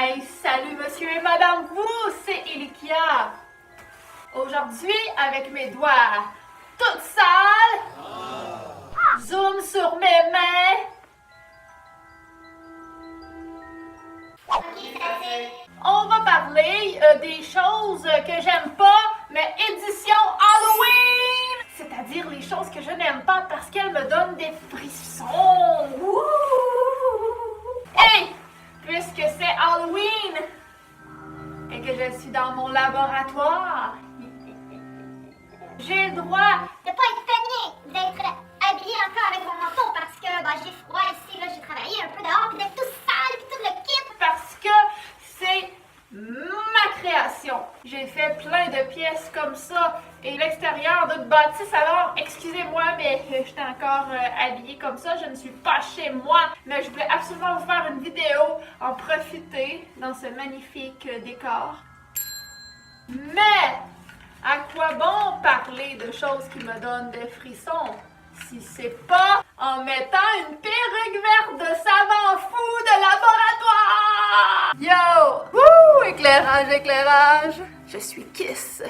Hey, salut monsieur et madame vous, c'est Elikia. Aujourd'hui, avec mes doigts toutes sales, zoom sur mes mains. On va parler des choses que j'aime pas, mais édition Halloween! C'est-à-dire les choses que je n'aime pas parce qu'elles me donnent des frissons. Wouh! Hey! Puisque c'est Halloween et que je suis dans mon laboratoire, j'ai le droit de pas être peigné, d'être habillé encore avec mon manteau parce que j'ai froid ici, là, j'ai travaillé un peu dehors, puis d'être tout sale, puis tout le kit. Parce que c'est ma création. J'ai fait plein de pièces comme ça et l'extérieur de bâtisse, alors excusez-moi, mais j'étais encore habillée comme ça, je ne suis pas chez moi, mais je voulais absolument vous faire une vidéo, en profiter dans ce magnifique décor. Mais à quoi bon parler de choses qui me donnent des frissons si c'est pas en mettant une perruque verte de savant fou de laboratoire? Yo! Wouh! Éclairage, éclairage! Je suis Kiss.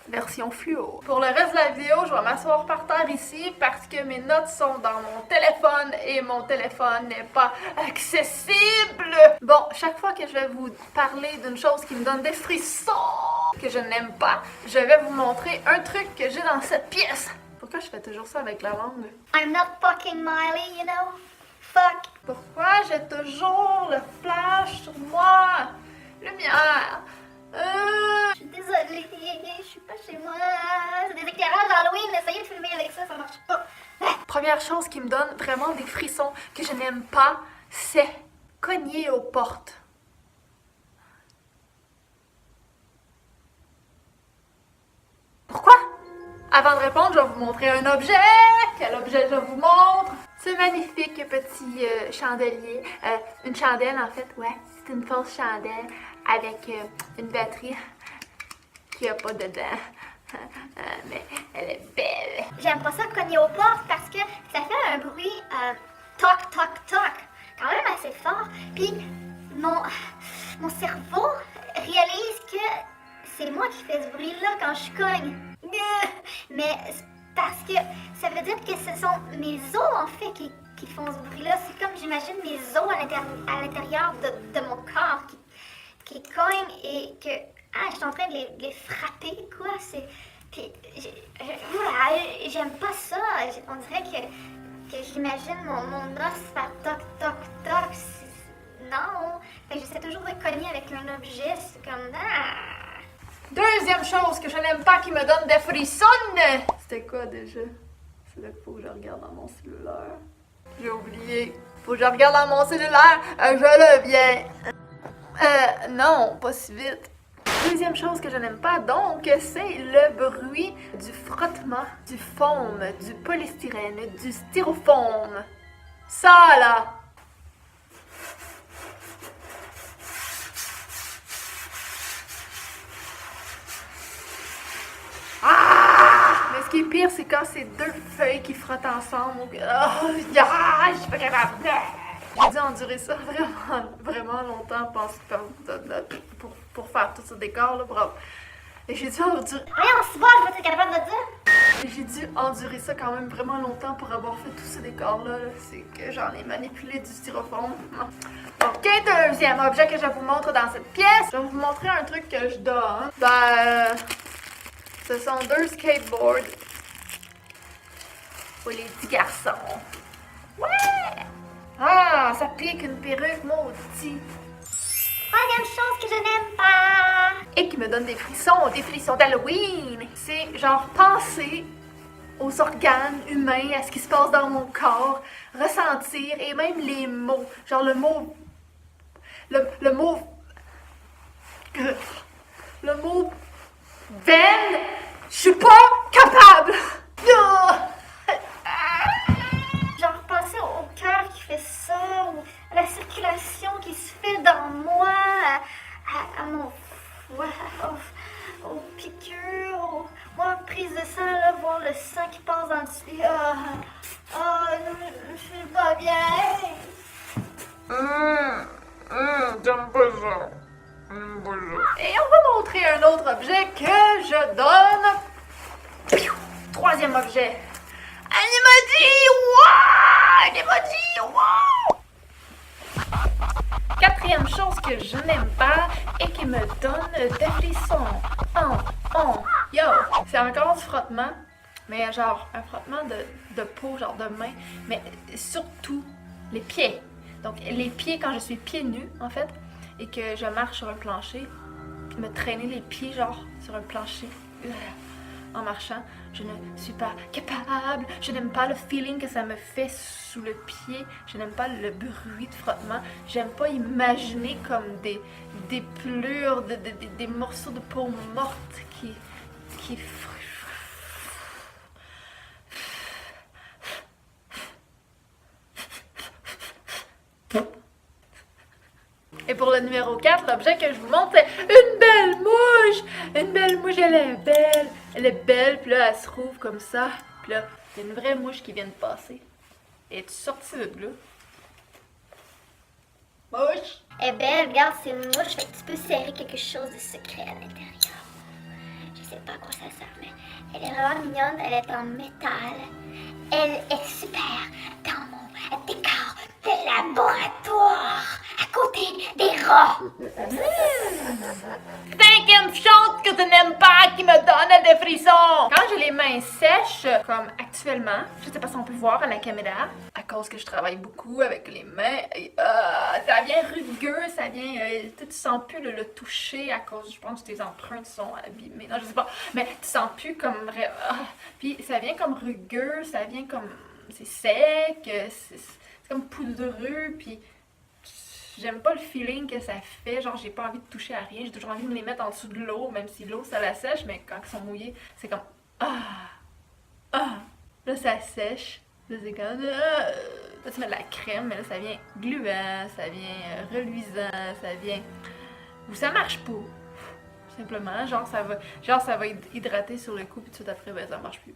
Version fluo. Pour le reste de la vidéo, je vais m'asseoir par terre ici parce que mes notes sont dans mon téléphone et mon téléphone n'est pas accessible. Bon, chaque fois que je vais vous parler d'une chose qui me donne des frissons, que je n'aime pas, je vais vous montrer un truc que j'ai dans cette pièce. Pourquoi je fais toujours ça avec la langue? I'm not fucking Miley, you know? Fuck. Pourquoi j'ai toujours le flash sur moi? Lumière. Je suis désolée, je suis pas chez moi. C'est des éclairages d'Halloween, essayez de filmer avec ça, ça marche pas. Première chose qui me donne vraiment des frissons que je n'aime pas, c'est cogner aux portes. Pourquoi? Avant de répondre, je vais vous montrer un objet. Quel objet je vous montre? Ce magnifique petit chandelier. Une chandelle, en fait, ouais. C'est une fausse chandelle avec une batterie qui a pas dedans. Mais elle est belle. J'aime pas ça cogner aux portes parce que ça fait un bruit toc toc toc, quand même assez fort. Puis mon cerveau réalise que c'est moi qui fais ce bruit-là quand je cogne. Mais c'est parce que ça veut dire que ce sont mes os en fait qui font ce bruit-là. C'est comme j'imagine mes os à l'intérieur de mon corps qui cognent et que je suis en train de les frapper, quoi. Puis, voilà, j'aime pas ça. On dirait que j'imagine mon os faire toc, toc, toc. Non. Fait que j'essaie toujours de cogner avec un objet. C'est comme... Deuxième chose que je n'aime pas qui me donne des frissons. C'était quoi déjà? C'est là qu'il faut que je regarde dans mon cellulaire. J'ai oublié. Faut que je regarde dans mon cellulaire. Je le viens. Non, pas si vite. Deuxième chose que je n'aime pas, donc, c'est le bruit du frottement, du foam, du polystyrène, du styrofoam. Ça, là! Mais ce qui est pire, c'est quand c'est deux feuilles qui frottent ensemble. Je suis pas capable. J'ai dû endurer ça vraiment longtemps pour faire tout ce décor, là, bravo. Et j'ai dû endurer... Voyons, c'est bon, je vais être capable de le dire. Et j'ai dû endurer ça quand même vraiment longtemps pour avoir fait tout ce décor-là. C'est que j'en ai manipulé du styrofoam. Ok, deuxième objet que je vous montre dans cette pièce. Je vais vous montrer un truc que je donne. Ce sont deux skateboards pour les petits garçons. Ouais! Ah, ça pique une perruque, maudit. Troisième chose que je n'aime pas. Et qui me donne des frissons d'Halloween. C'est genre penser aux organes humains, à ce qui se passe dans mon corps, ressentir, et même les mots. Genre le mot... Le mot... veine, je suis pas capable. Genre penser au cœur qui fait ça, ou à la circulation qui se fait dans moi, à mon foie, aux piqûres, moi prise de sang, là, voir le sang qui passe dans le dessus. Je suis pas bien. J'aime pas ça. J'aime pas ça. Et on va montrer un autre objet que je donne. Troisième objet. Un emoji! Wow! Un emoji! Wow! Quatrième chose que je n'aime pas et qui me donne des frissons. Yo! C'est encore du frottement, mais genre un frottement de peau, genre de main, mais surtout les pieds. Donc les pieds quand je suis pieds nus en fait et que je marche sur un plancher, me traîner les pieds genre sur un plancher en marchant, je ne suis pas capable. Je n'aime pas le feeling que ça me fait sous le pied. Je n'aime pas le bruit de frottement. J'aime pas imaginer comme des plures, des morceaux de peau morte qui Et pour le numéro 4, l'objet que je vous montre, c'est une belle mouche! Une belle mouche, elle est belle. Elle est belle, puis là, elle se rouvre comme ça. Puis là, il y a une vraie mouche qui vient de passer. Et es-tu sortie de là? Mouche! Eh ben, regarde, c'est une mouche, fait que tu peux serrer quelque chose de secret à l'intérieur. Je sais pas à quoi ça sert, mais elle est vraiment mignonne, elle est en métal. Elle est super dans mon décor de laboratoire, à côté des rats. Cinquième chose que je n'aime pas qui me donne des frissons! Quand j'ai les mains sèches, comme actuellement, je sais pas si on peut voir à la caméra, à cause que je travaille beaucoup avec les mains, et, ça vient rugueux, ça vient, tu sens plus le toucher à cause, je pense que tes empreintes sont abîmées, non je sais pas, mais tu sens plus comme, puis ça vient comme rugueux, ça vient comme, c'est sec, c'est comme poudreux, puis j'aime pas le feeling que ça fait, genre j'ai pas envie de toucher à rien, j'ai toujours envie de me les mettre en dessous de l'eau, même si l'eau ça la sèche, mais quand ils sont mouillés, c'est comme là ça sèche, là c'est comme là tu mets de la crème, mais là ça vient gluant, ça vient reluisant, ça vient ou ça marche pas. Simplement, genre ça va hydrater sur le coup, puis tout de suite après ben ça marche plus.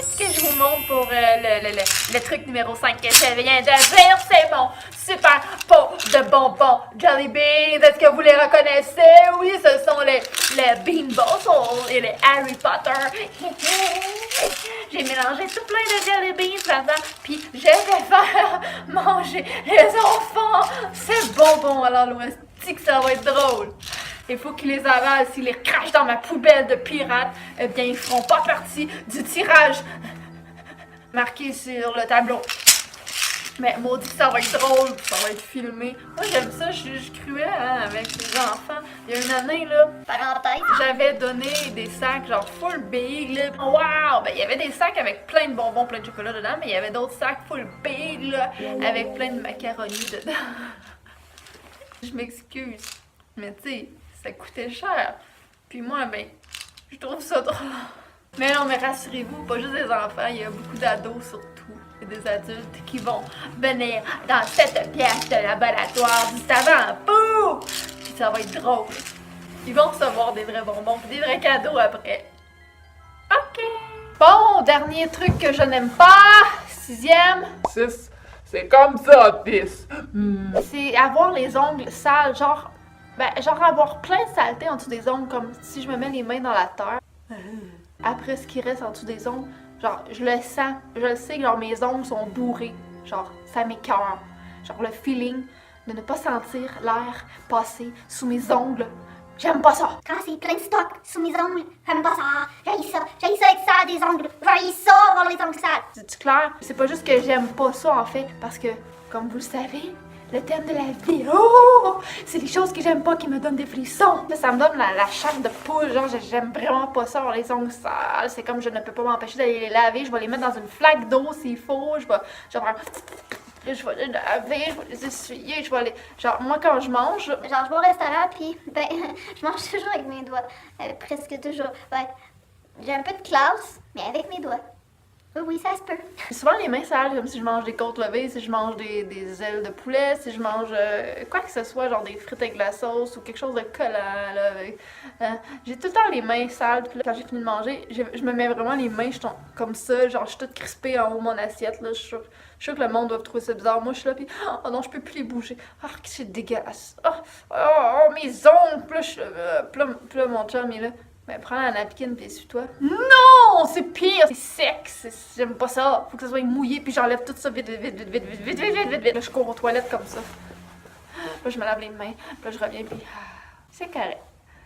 Ce que je vous montre pour le truc numéro 5 que je viens de dire, c'est mon super pot de bonbons Jollibee. Est-ce que vous les reconnaissez? Oui, ce sont les Bean Boozled et les Harry Potter. J'ai mélangé tout plein de Jollibees là-dedans, puis je vais faire manger les enfants ces bonbons à l'Halloween. C'est que ça va être drôle. Il faut qu'ils les avalent. S'ils les crachent dans ma poubelle de pirate, eh bien, ils feront pas partie du tirage marqué sur le tableau. Mais maudit que ça va être drôle, ça va être filmé. Moi, j'aime ça, je suis cruelle hein, avec les enfants. Il y a une année, là, Parenthèse. j'avais donné des sacs genre full big, là. Wow! Ben, il y avait des sacs avec plein de bonbons, plein de chocolat dedans, mais il y avait d'autres sacs full big, là, avec plein de macaroni dedans. Je m'excuse, mais tu sais, ça coûtait cher. Puis moi, ben, je trouve ça drôle. Mais non, mais rassurez-vous, pas juste des enfants, il y a beaucoup d'ados surtout. Et des adultes qui vont venir dans cette pièce de laboratoire du savant fou! Puis ça va être drôle. Ils vont recevoir des vrais bonbons puis des vrais cadeaux après. OK! Bon, dernier truc que je n'aime pas, 6e. 6, c'est comme ça, 10. C'est avoir les ongles sales, genre avoir plein de saleté en dessous des ongles, comme si je me mets les mains dans la terre. Après ce qui reste en dessous des ongles, genre, je le sens, je le sais, genre, mes ongles sont bourrés. Genre, ça m'écoeure. Genre, le feeling de ne pas sentir l'air passer sous mes ongles. J'aime pas ça. Quand c'est plein de stock sous mes ongles, j'aime pas ça. J'haïs ça être sale des ongles. J'haïs ça avoir les ongles sales. C'est-tu clair? C'est pas juste que j'aime pas ça, en fait, parce que, comme vous le savez, le thème de la vidéo, c'est les choses que j'aime pas qui me donnent des frissons. Ça me donne la chair de poule, genre j'aime vraiment pas ça, avoir les ongles sales. C'est comme je ne peux pas m'empêcher d'aller les laver, je vais les mettre dans une flaque d'eau s'il faut, je vais les laver, je vais les essuyer, je vais les... Genre moi quand je mange... Genre je vais au restaurant puis ben je mange toujours avec mes doigts. Presque toujours. Ouais. J'ai un peu de classe, mais avec mes doigts. Oui, ça se peut. J'ai souvent les mains sales, comme si je mange des côtes levées, si je mange des ailes de poulet, si je mange quoi que ce soit, genre des frites avec de la sauce ou quelque chose de collant. Là, j'ai tout le temps les mains sales. Puis là, quand j'ai fini de manger, je me mets vraiment les mains comme ça, genre je suis toute crispée en haut de mon assiette. Là, je suis sûre que le monde doit trouver ça bizarre. Moi, je suis là, puis oh non, je peux plus les bouger. Ah, c'est dégueulasse. Oh, mes ongles. Puis là, mon chum, il est là. Ben, prends la napkin puis essuie-toi. Non! C'est pire! C'est sec! J'aime pas ça! Faut que ça soit mouillé puis j'enlève tout ça vite. Là, je cours aux toilettes comme ça. Là, je me lave les mains. Là, je reviens puis c'est correct.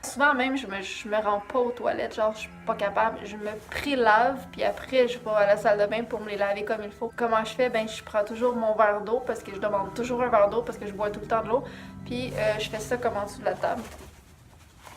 Souvent même, je me rends pas aux toilettes. Genre, je suis pas capable. Je me pré-lave puis après, je vais à la salle de bain pour me les laver comme il faut. Comment je fais? Ben, je prends toujours mon verre d'eau parce que je demande toujours un verre d'eau parce que je bois tout le temps de l'eau. Puis, je fais ça comme en dessous de la table.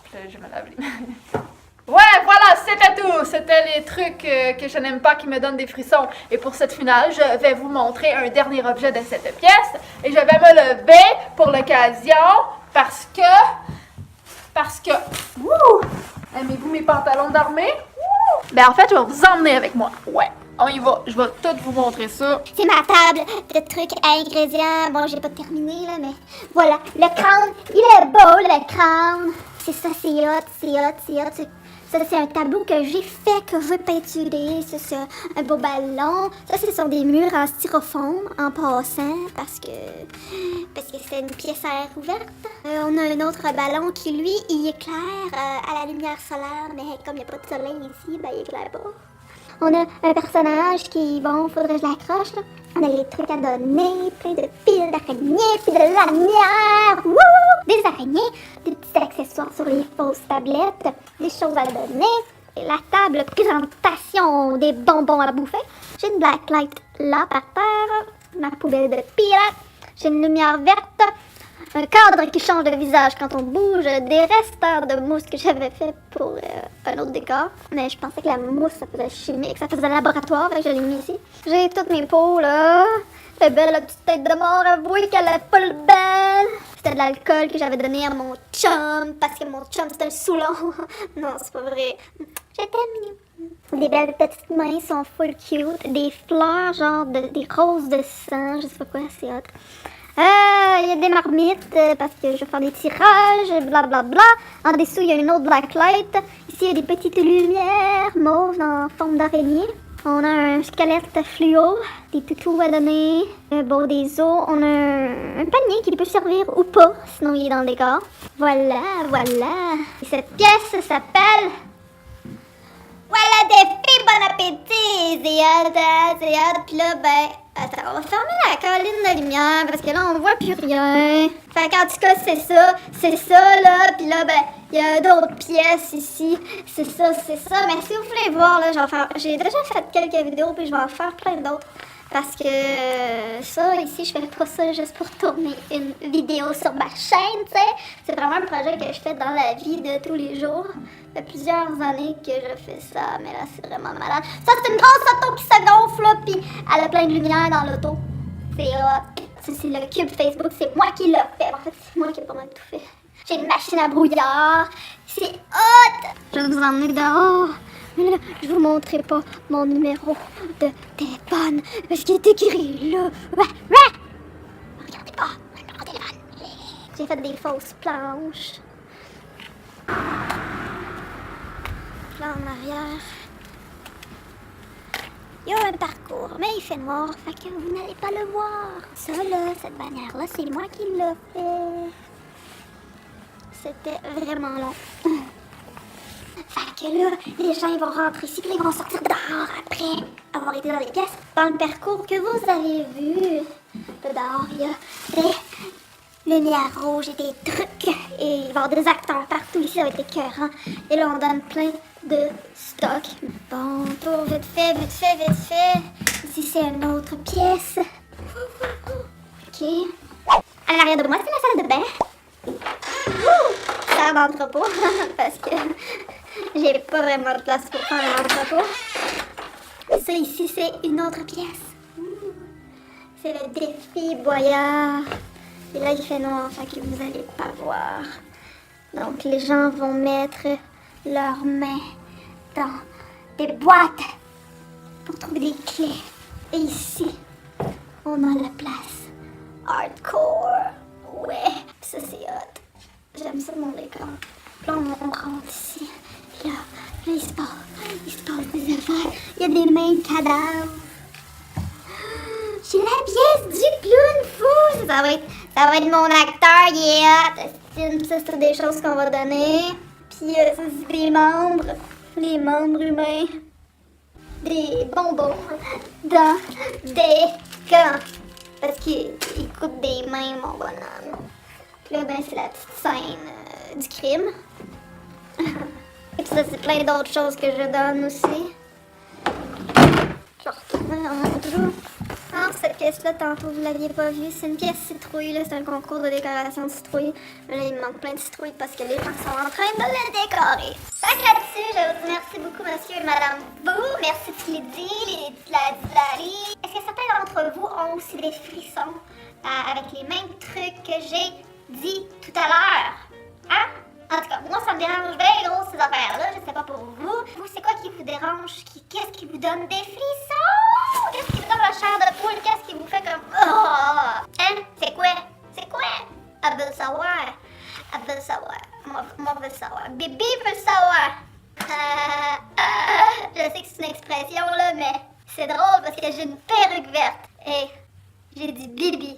Puis là, je me lave les mains. Ouais, voilà, c'était tout. C'était les trucs que je n'aime pas qui me donnent des frissons. Et pour cette finale, je vais vous montrer un dernier objet de cette pièce. Et je vais me lever pour l'occasion parce que... Aimez-vous mes pantalons d'armée? Ben en fait, je vais vous emmener avec moi. Ouais, on y va. Je vais tout vous montrer ça. C'est ma table de trucs à ingrédients. Bon, j'ai pas terminé, là, mais voilà. Le crâne, il est beau, le crâne. C'est ça, c'est hot, c'est hot, c'est hot. Ça, c'est un tableau que j'ai fait, que je veux peinturer. C'est un beau ballon. Ça, ce sont des murs en styrofoam, en passant, parce que c'est une pièce à air ouverte. On a un autre ballon qui, lui, il éclaire à la lumière solaire, mais comme il n'y a pas de soleil ici, ben, il éclaire pas. On a un personnage qui, bon, faudrait que je l'accroche, là. On a les trucs à donner, plein de piles d'araignées, puis de lanières, wouh! Des araignées, des petits accessoires sur les fausses tablettes, des choses à donner, et la table présentation des bonbons à bouffer. J'ai une blacklight là par terre, ma poubelle de piles, j'ai une lumière verte, un cadre qui change de visage quand on bouge, des restants de mousse que j'avais fait pour un autre décor. Mais je pensais que la mousse, ça faisait chimique, ça faisait laboratoire, fait que je l'ai mis ici. J'ai toutes mes peaux, là. Elle est belle, la petite tête de mort, avouez qu'elle est pas belle. C'était de l'alcool que j'avais donné à mon chum, parce que mon chum, c'était un saoulant. Non, c'est pas vrai. J'étais mignon. Des belles petites mains sont full cute. Des fleurs, genre des roses de sang, je sais pas quoi, c'est hot. Il y a des marmites parce que je vais faire des tirages, blablabla. En dessous, il y a une autre blacklight. Ici, il y a des petites lumières mauves en forme d'araignée. On a un squelette fluo, des toutous à donner, bon, des os. On a un panier qui peut servir ou pas, sinon il est dans le décor. Voilà, voilà. Et cette pièce s'appelle... Voilà des filles, bon appétit! C'est hâte, puis là, ben... Attends, on va fermer la colline de lumière parce que là, on voit plus rien. Fait qu'en tout cas, c'est ça, là. Puis là, ben, il y a d'autres pièces ici. C'est ça. Mais si vous voulez voir, là, j'ai déjà fait quelques vidéos, puis je vais en faire plein d'autres. Parce que ça, ici, je fais pas ça juste pour tourner une vidéo sur ma chaîne, tu sais. C'est vraiment un projet que je fais dans la vie de tous les jours. Ça fait plusieurs années que je fais ça, mais là, c'est vraiment malade. Ça, c'est une grosse auto qui se gonfle, là, puis elle a plein de lumière dans l'auto. C'est c'est le cube Facebook, c'est moi qui l'ai fait. En fait, c'est moi qui ai pas mal tout fait. J'ai une machine à brouillard. C'est hot! Je vais vous emmener dehors. Mais là, je vous montrerai pas mon numéro de téléphone parce qu'il est écrit là. Regardez pas mon téléphone. J'ai fait des fausses planches. Là en arrière, il y a un parcours, mais il fait noir, fait que vous n'allez pas le voir. Ça là, cette bannière-là, c'est moi qui l'ai fait. C'était vraiment long. Fait que là, les gens ils vont rentrer ici, puis ils vont sortir dehors après avoir été dans les pièces. Dans le parcours que vous avez vu, dehors, il y a des lumières rouges et des trucs. Et il va y avoir des acteurs partout ici, ça va être écœurant. Et là, on donne plein de stock. Bon, tour vite fait. Ici, c'est une autre pièce. Ok. À l'arrière de moi, c'est la salle de bain. Salle d'entrepôt, parce que j'ai pas vraiment de place pour faire un entrepôt. Ça ici, c'est une autre pièce. C'est le défi boyard. Et là, il fait noir, fait que vous allez pas voir. Donc, les gens vont mettre leurs mains dans des boîtes pour trouver des clés. Et ici, on a la place hardcore. Ouais, ça c'est hot. J'aime ça mon décor. Là, on rentre ici. Là, il se passe des affaires. Il y a des mains de cadavres. J'ai la pièce du clown fou. Ça va être mon acteur, yeah. Ça, c'est des choses qu'on va donner. Puis, ça, c'est des membres. Les membres humains. Des bonbons dans des gants. Parce qu'il coupe des mains, mon bonhomme. Puis là, ben, c'est la petite scène du crime. Et puis ça, c'est plein d'autres choses que je donne aussi. Je retourne toujours. Alors, cette pièce-là, tantôt, vous l'aviez pas vue. C'est une pièce citrouille, là. C'est un concours de décoration de citrouille. Là, il me manque plein de citrouilles parce que les gens sont en train de le décorer. Fait que là-dessus, je vous remercie beaucoup, monsieur et madame Bou. Merci de Lydie, Lydie. Est-ce que certains d'entre vous ont aussi des frissons avec les mêmes trucs que j'ai dit tout à l'heure? Hein? En tout cas, moi, ça me dérange bien gros ces affaires-là. Je sais pas pour vous. Vous, c'est quoi qui vous dérange? Qu'est-ce qui vous donne des frissons? Qu'est-ce qui vous donne la chair de poule? Qu'est-ce qui vous fait comme... Oh! Hein? C'est quoi? C'est quoi? Elle veut le savoir. Elle veut le savoir. Moi, je veux le savoir. Bibi veut le savoir. Je sais que c'est une expression, là, mais c'est drôle parce que j'ai une perruque verte. Et j'ai dit Bibi.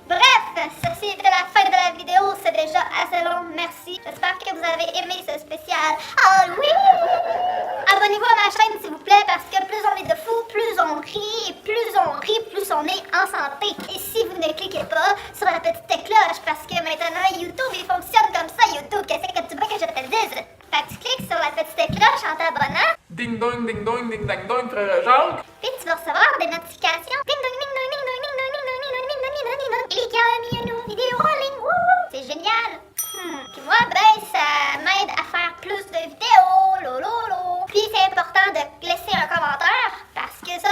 Bref, ceci était la fin de la vidéo, c'est déjà assez long, merci. J'espère que vous avez aimé ce spécial Halloween. Abonnez-vous à ma chaîne s'il vous plaît parce que plus on est de fous, plus on rit, et plus on rit, plus on est en santé. Et si vous ne cliquez pas sur la petite cloche parce que maintenant YouTube il fonctionne comme ça, YouTube, qu'est-ce que tu veux que je te dise? Fait que tu cliques sur la petite cloche en t'abonnant. Ding dong, ding dong, ding dang dong, frère Jacques. Puis tu vas recevoir des notifications. Ding dong, ding dong, ding dong, ding dong, ding dong, ding dong, ding dong, ding dong, ding dong. Il y a mis une nouvelle vidéo en ligne. Wouhou! C'est génial. Puis moi, ben, ça m'aide à faire plus de vidéos. Lolo. Puis c'est important de laisser un commentaire parce que ça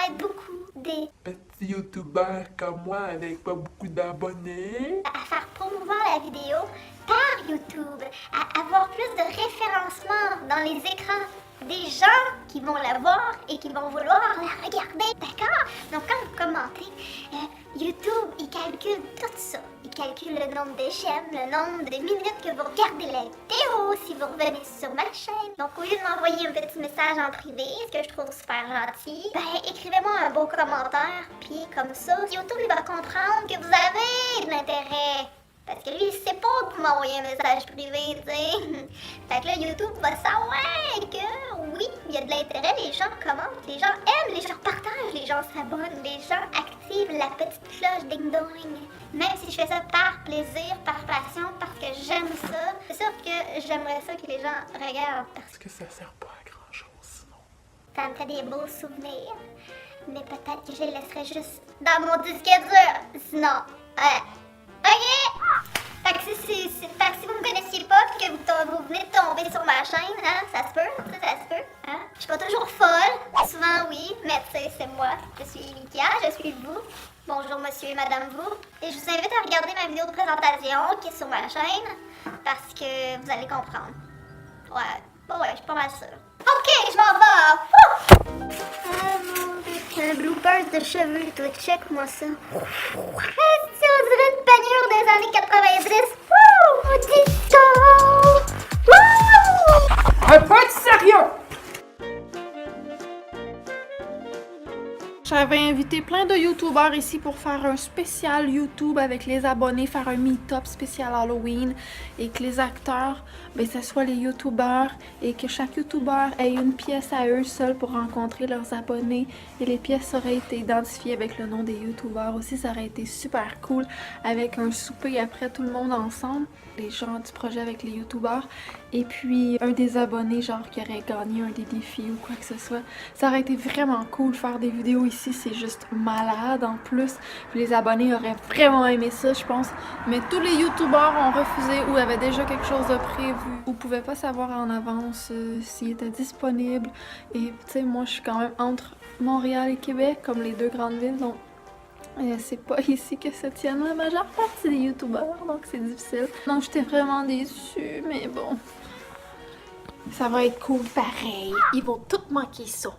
aide beaucoup des Petit youtubeur comme moi avec pas beaucoup d'abonnés. à faire promouvoir la vidéo par YouTube, à avoir plus de référencement dans les écrans des gens qui vont la voir et qui vont vouloir la regarder, d'accord? Donc quand vous commentez, YouTube, il calcule tout ça. Il calcule le nombre de j'aime, le nombre de minutes que vous regardez la vidéo, si vous revenez sur ma chaîne. Donc au lieu de m'envoyer un petit message en privé, ce que je trouve super gentil, ben écrivez-moi un beau commentaire, puis comme ça, YouTube il va comprendre que vous avez de l'intérêt. Parce que lui, il sait pas pour m'envoyer un message privé, tu sais. Fait que là, YouTube va savoir que oui, il y a de l'intérêt, les gens commentent, les gens aiment, les gens partagent, les gens s'abonnent, les gens activent la petite cloche ding-dong. Même si je fais ça par plaisir, par passion, parce que j'aime ça, c'est sûr que j'aimerais ça que les gens regardent. Parce que ça sert pas à grand chose sinon. Ça me fait des beaux souvenirs. Mais peut-être que je les laisserai juste dans mon disque dur. Sinon, OK? Fait que si vous me connaissiez pas et que vous venez de tomber sur ma chaîne, hein, ça se peut, ça se peut, hein? Je suis pas toujours folle, souvent oui, mais tu sais, c'est moi. Je suis Likia, je suis vous. Bonjour monsieur et madame vous. Et je vous invite à regarder ma vidéo de présentation qui est sur ma chaîne parce que vous allez comprendre. Ouais, je suis pas mal sûre. OK, je m'en vais! Un bloopers de cheveux, toi, check-moi ça. Si on dirait une panière des années 90. Wouh! Disco! Wouh! Un peu de sérieux! J'avais invité plein de youtubeurs ici pour faire un spécial YouTube avec les abonnés, faire un meet-up spécial Halloween et que les acteurs, ben, ce soit les youtubeurs et que chaque youtubeur ait une pièce à eux seuls pour rencontrer leurs abonnés et les pièces auraient été identifiées avec le nom des youtubeurs. Aussi, ça aurait été super cool avec un souper après tout le monde ensemble, les gens du projet avec les youtubeurs et puis un des abonnés genre qui aurait gagné un des défis ou quoi que ce soit. Ça aurait été vraiment cool de faire des vidéos ici, c'est juste malade en plus. Puis les abonnés auraient vraiment aimé ça, je pense. Mais tous les youtubeurs ont refusé ou avaient déjà quelque chose de prévu ou pouvaient pas savoir en avance s'il était disponible. Et tu sais, moi je suis quand même entre Montréal et Québec, comme les deux grandes villes, donc c'est pas ici que se tiennent la majeure partie des youtubeurs, donc c'est difficile. Donc j'étais vraiment déçue, mais bon. Ça va être cool pareil. Ils vont tout manquer ça.